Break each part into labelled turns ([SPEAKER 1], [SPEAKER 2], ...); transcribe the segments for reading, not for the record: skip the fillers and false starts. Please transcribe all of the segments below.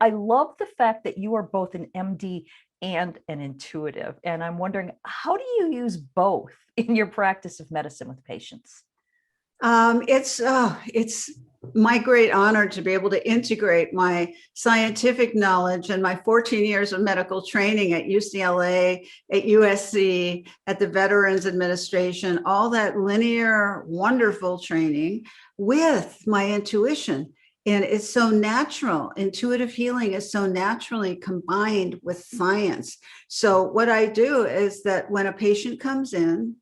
[SPEAKER 1] I love the fact that you are both an MD and an intuitive. And I'm wondering, how do you use both in your practice of medicine with patients?
[SPEAKER 2] It's my great honor to be able to integrate my scientific knowledge and my 14 years of medical training at UCLA, at USC, at the Veterans Administration, all that linear, wonderful training with my intuition. And it's so natural. Intuitive healing is so naturally combined with science. So what I do is that when a patient comes in,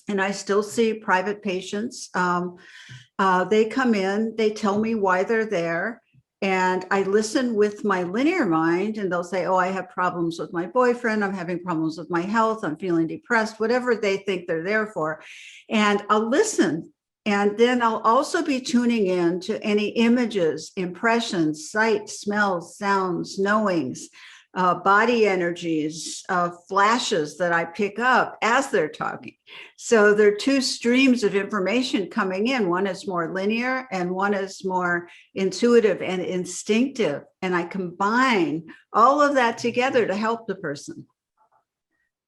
[SPEAKER 2] and I still see private patients. They come in, they tell me why they're there, and I listen with my linear mind, and they'll say, oh, I have problems with my boyfriend, I'm having problems with my health, I'm feeling depressed, whatever they think they're there for. And I'll listen. And then I'll also be tuning in to any images, impressions, sight, smells, sounds, knowings, body energies, flashes that I pick up as they're talking. So there are two streams of information coming in. One is more linear and one is more intuitive and instinctive. And I combine all of that together to help the person.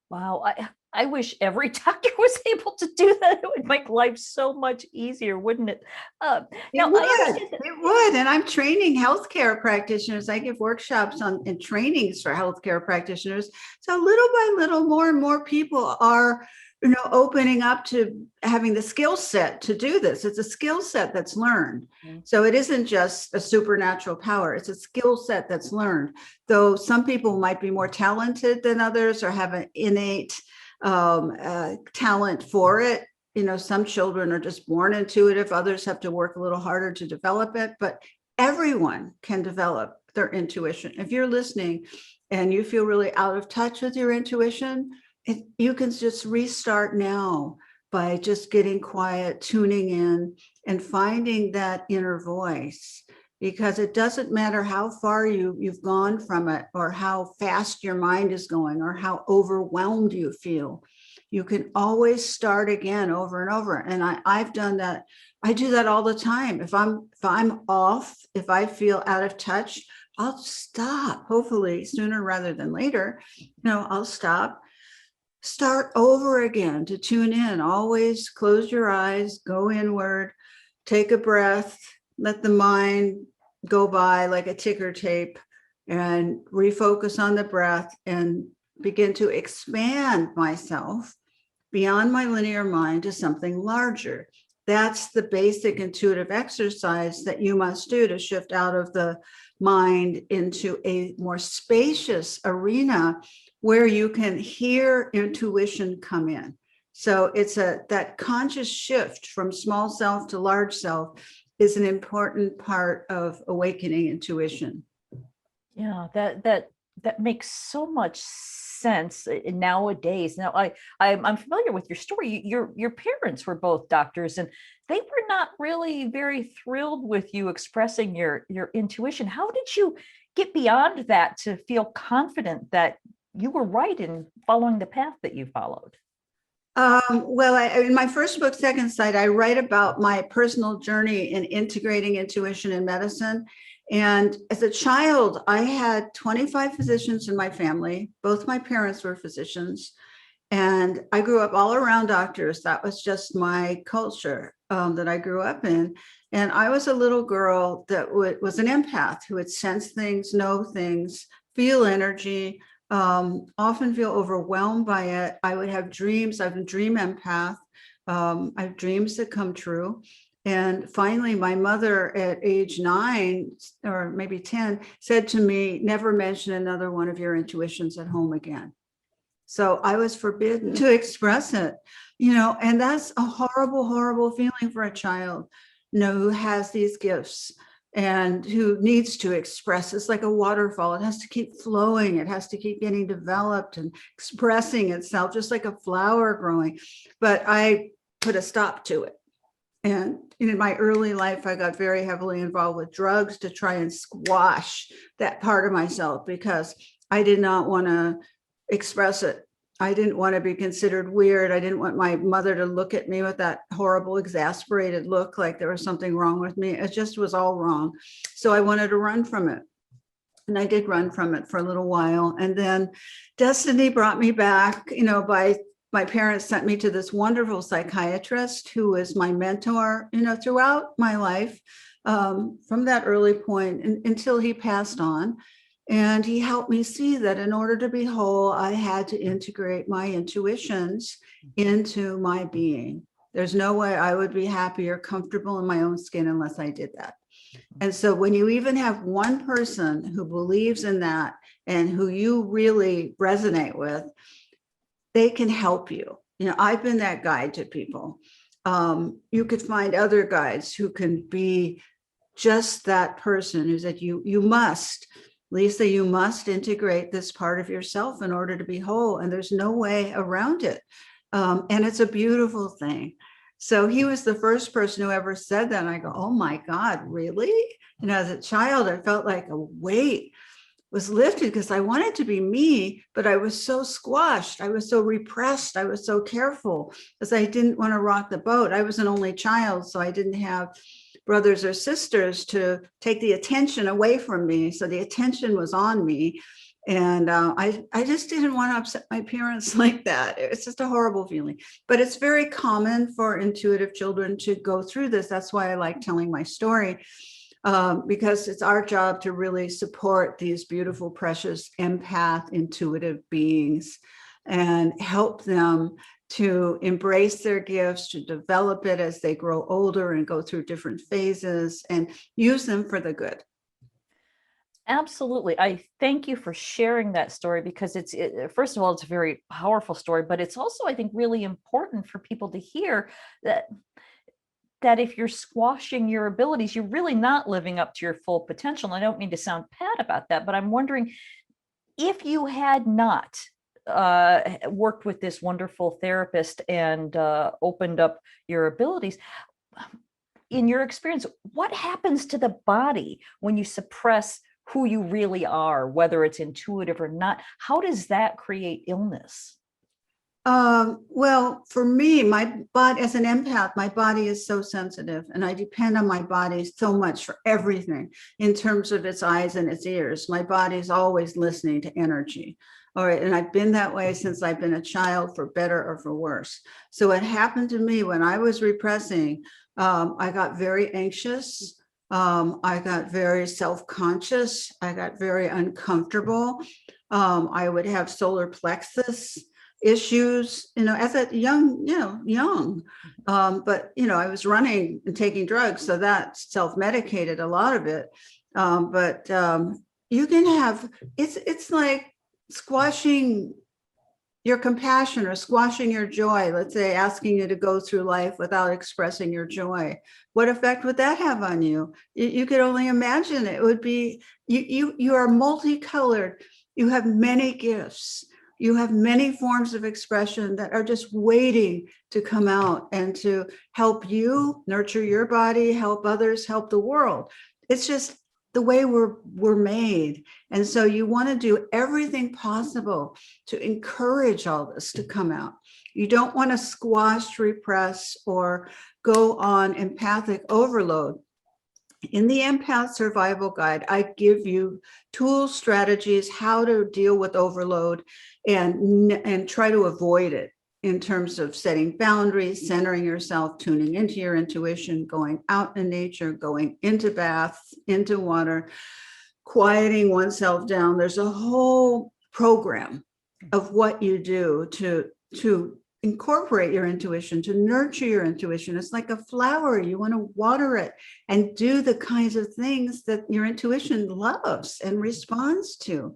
[SPEAKER 1] Wow. I wish every doctor was able to do that. It would make life so much easier, wouldn't it?
[SPEAKER 2] It would. And I'm training healthcare practitioners. I give workshops and trainings for healthcare practitioners. So little by little, more and more people are, opening up to having the skill set to do this. It's a skill set that's learned. Mm-hmm. So it isn't just a supernatural power. It's a skill set that's learned. Though some people might be more talented than others or have an innate talent for it. Some children are just born intuitive. Others have to work a little harder to develop it, but everyone can develop their intuition. If you're listening and you feel really out of touch with your intuition, you can just restart now by just getting quiet, tuning in, and finding that inner voice. Because it doesn't matter how far you've gone from it or how fast your mind is going or how overwhelmed you feel. You can always start again over and over. And I've done that. I do that all the time. If I'm off, if I feel out of touch, I'll stop, hopefully sooner rather than later. I'll stop, start over again to tune in. Always close your eyes, go inward, take a breath, let the mind go by like a ticker tape and refocus on the breath and begin to expand myself beyond my linear mind to something larger. That's the basic intuitive exercise that you must do to shift out of the mind into a more spacious arena where you can hear intuition come in. So it's that conscious shift from small self to large self is an important part of awakening intuition.
[SPEAKER 1] Yeah, that makes so much sense nowadays. Now, I'm familiar with your story. Your parents were both doctors, and they were not really very thrilled with you expressing your intuition. How did you get beyond that to feel confident that you were right in following the path that you followed?
[SPEAKER 2] In my first book, Second Sight, I write about my personal journey in integrating intuition in medicine. And as a child, I had 25 physicians in my family. Both my parents were physicians. And I grew up all around doctors. That was just my culture that I grew up in. And I was a little girl that was an empath who would sense things, know things, feel energy, often feel overwhelmed by it. I would have dreams. I'm a dream empath. I have dreams that come true. And finally, my mother at age 9 or maybe 10 said to me, never mention another one of your intuitions at home again. So I was forbidden to express it, and that's a horrible, horrible feeling for a child, who has these gifts and who needs to express. It's like a waterfall. It has to keep flowing. It has to keep getting developed and expressing itself, just like a flower growing. But I put a stop to it. And in my early life, I got very heavily involved with drugs to try and squash that part of myself because I did not want to express it. I didn't want to be considered weird. I didn't want my mother to look at me with that horrible, exasperated look like there was something wrong with me. It just was all wrong. So I wanted to run from it. And I did run from it for a little while. And then destiny brought me back, by my parents sent me to this wonderful psychiatrist who was my mentor, throughout my life, from that early point until he passed on. And he helped me see that in order to be whole, I had to integrate my intuitions into my being. There's no way I would be happy or comfortable in my own skin unless I did that. And so when you even have one person who believes in that and who you really resonate with, they can help you. I've been that guide to people. You could find other guides who can be just that person who said, you must, Lisa, you must integrate this part of yourself in order to be whole. And there's no way around it. And it's a beautiful thing. So he was the first person who ever said that. And I go, oh my God, really? As a child, I felt like a weight was lifted because I wanted to be me, but I was so squashed. I was so repressed. I was so careful because I didn't want to rock the boat. I was an only child, so I didn't have brothers or sisters to take the attention away from me. So the attention was on me. And I just didn't want to upset my parents like that. It's just a horrible feeling. But it's very common for intuitive children to go through this. That's why I like telling my story, because it's our job to really support these beautiful, precious, empath, intuitive beings and help them to embrace their gifts, to develop it as they grow older and go through different phases and use them for the good.
[SPEAKER 1] Absolutely. I thank you for sharing that story because first of all, it's a very powerful story, but it's also, I think, really important for people to hear that if you're squashing your abilities, you're really not living up to your full potential. And I don't mean to sound pat about that, but I'm wondering if you had not worked with this wonderful therapist and opened up your abilities, in your experience, what happens to the body when you suppress who you really are, whether it's intuitive or not? How does that create illness?
[SPEAKER 2] Well, for me, my body, as an empath, my body is so sensitive and I depend on my body so much for everything in terms of its eyes and its ears. My body is always listening to energy. All right. And I've been that way since I've been a child, for better or for worse. So what happened to me when I was repressing, I got very anxious. I got very self-conscious. I got very uncomfortable. I would have solar plexus issues, as a young. But, I was running and taking drugs. So that self-medicated a lot of it. But you can have, it's like squashing your compassion or squashing your joy, let's say asking you to go through life without expressing your joy. What effect would that have on you? You could only imagine. It would be, you are multicolored. You have many gifts. You have many forms of expression that are just waiting to come out and to help you nurture your body, help others, help the world. It's just the way we're made. And so you want to do everything possible to encourage all this to come out. You don't want to squash, repress, or go on empathic overload. In the Empath Survival Guide, I give you tools, strategies, how to deal with overload and try to avoid it in terms of setting boundaries, centering yourself, tuning into your intuition, going out in nature, going into baths, into water, quieting oneself down. There's a whole program of what you do to incorporate your intuition, to nurture your intuition. It's like a flower. You want to water it and do the kinds of things that your intuition loves and responds to.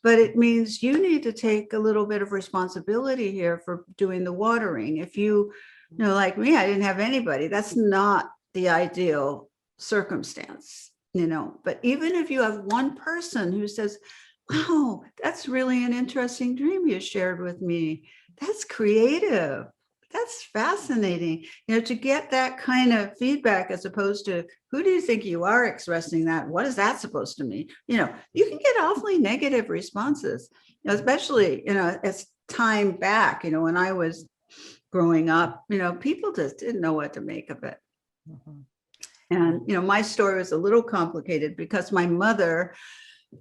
[SPEAKER 2] But it means you need to take a little bit of responsibility here for doing the watering. If you like me, I didn't have anybody. That's not the ideal circumstance, But even if you have one person who says, wow, that's really an interesting dream you shared with me. That's creative. That's fascinating. To get that kind of feedback as opposed to, who do you think you are expressing that? What is that supposed to mean? You can get awfully negative responses, especially, as time back, when I was growing up, people just didn't know what to make of it. Mm-hmm. And, my story was a little complicated because my mother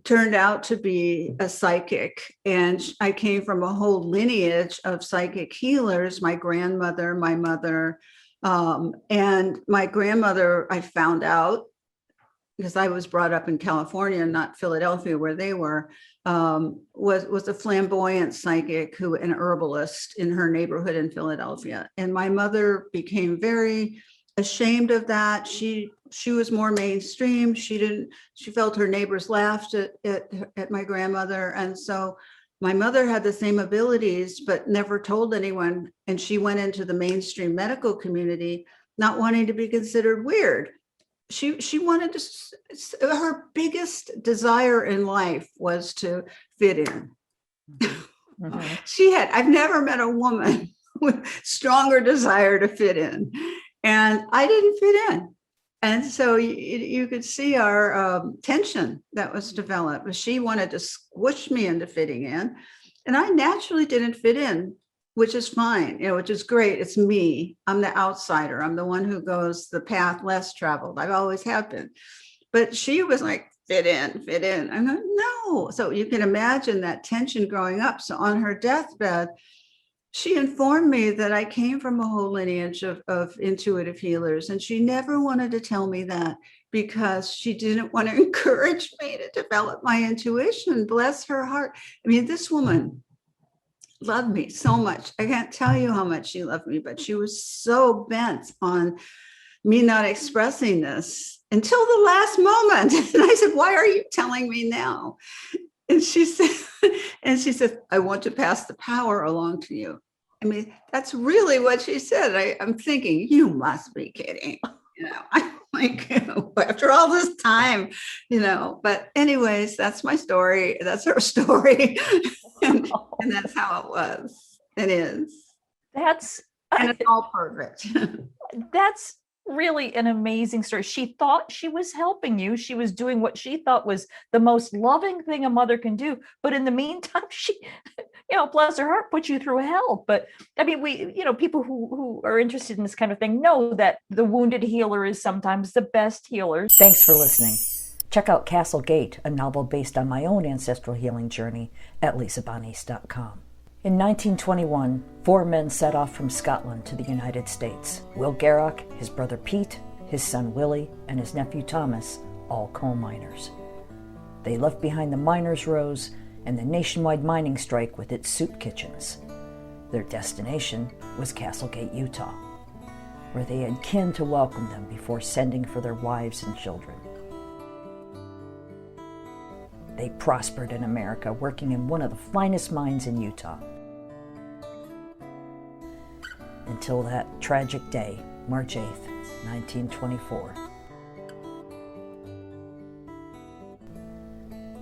[SPEAKER 2] turned out to be a psychic. And I came from a whole lineage of psychic healers, my grandmother, my mother, and my grandmother, I found out, because I was brought up in California, not Philadelphia, where they were, was a flamboyant psychic an herbalist in her neighborhood in Philadelphia. And my mother became very ashamed of that. She was more mainstream. She felt her neighbors laughed at my grandmother. And so my mother had the same abilities, but never told anyone. And she went into the mainstream medical community, not wanting to be considered weird. She wanted to, her biggest desire in life was to fit in. Mm-hmm. I've never met a woman with stronger desire to fit in. And I didn't fit in. And so you could see our tension that was developed. She wanted to squish me into fitting in. And I naturally didn't fit in, which is fine, which is great. It's me. I'm the outsider. I'm the one who goes the path less traveled. I've always have been. But she was like, fit in, fit in. I'm like, no. So you can imagine that tension growing up. So on her deathbed, she informed me that I came from a whole lineage of intuitive healers. And she never wanted to tell me that because she didn't want to encourage me to develop my intuition. Bless her heart. I mean, this woman loved me so much. I can't tell you how much she loved me, but she was so bent on me not expressing this until the last moment. And I said, why are you telling me now? And she said, I want to pass the power along to you. I mean, that's really what she said. I'm thinking, you must be kidding. I'm like, after all this time, but anyways, that's my story. That's her story. and that's how it was. It is. And it's all perfect.
[SPEAKER 1] That's really an amazing story. She thought she was helping you. She was doing what she thought was the most loving thing a mother can do. But in the meantime, she, bless her heart, put you through hell. But I mean, people who are interested in this kind of thing know that the wounded healer is sometimes the best healer.
[SPEAKER 3] Thanks for listening. Check out Castle Gate, a novel based on my own ancestral healing journey at lisabonis.com. In 1921, 4 men set off from Scotland to the United States. Will Garrock, his brother Pete, his son Willie, and his nephew Thomas, all coal miners. They left behind the miners' rows and the nationwide mining strike with its soup kitchens. Their destination was Castlegate, Utah, where they had kin to welcome them before sending for their wives and children. They prospered in America, working in one of the finest mines in Utah. Until that tragic day, March 8th, 1924.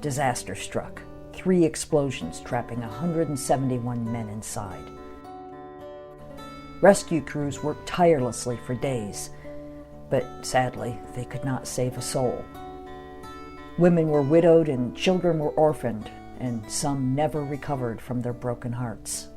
[SPEAKER 3] Disaster struck. 3 explosions, trapping 171 men inside. Rescue crews worked tirelessly for days, but sadly, they could not save a soul. Women were widowed and children were orphaned, and some never recovered from their broken hearts.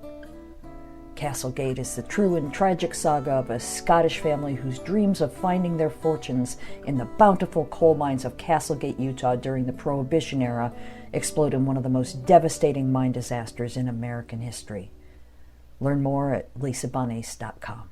[SPEAKER 3] Castlegate is the true and tragic saga of a Scottish family whose dreams of finding their fortunes in the bountiful coal mines of Castlegate, Utah during the Prohibition era explode in one of the most devastating mine disasters in American history. Learn more at lisabonis.com.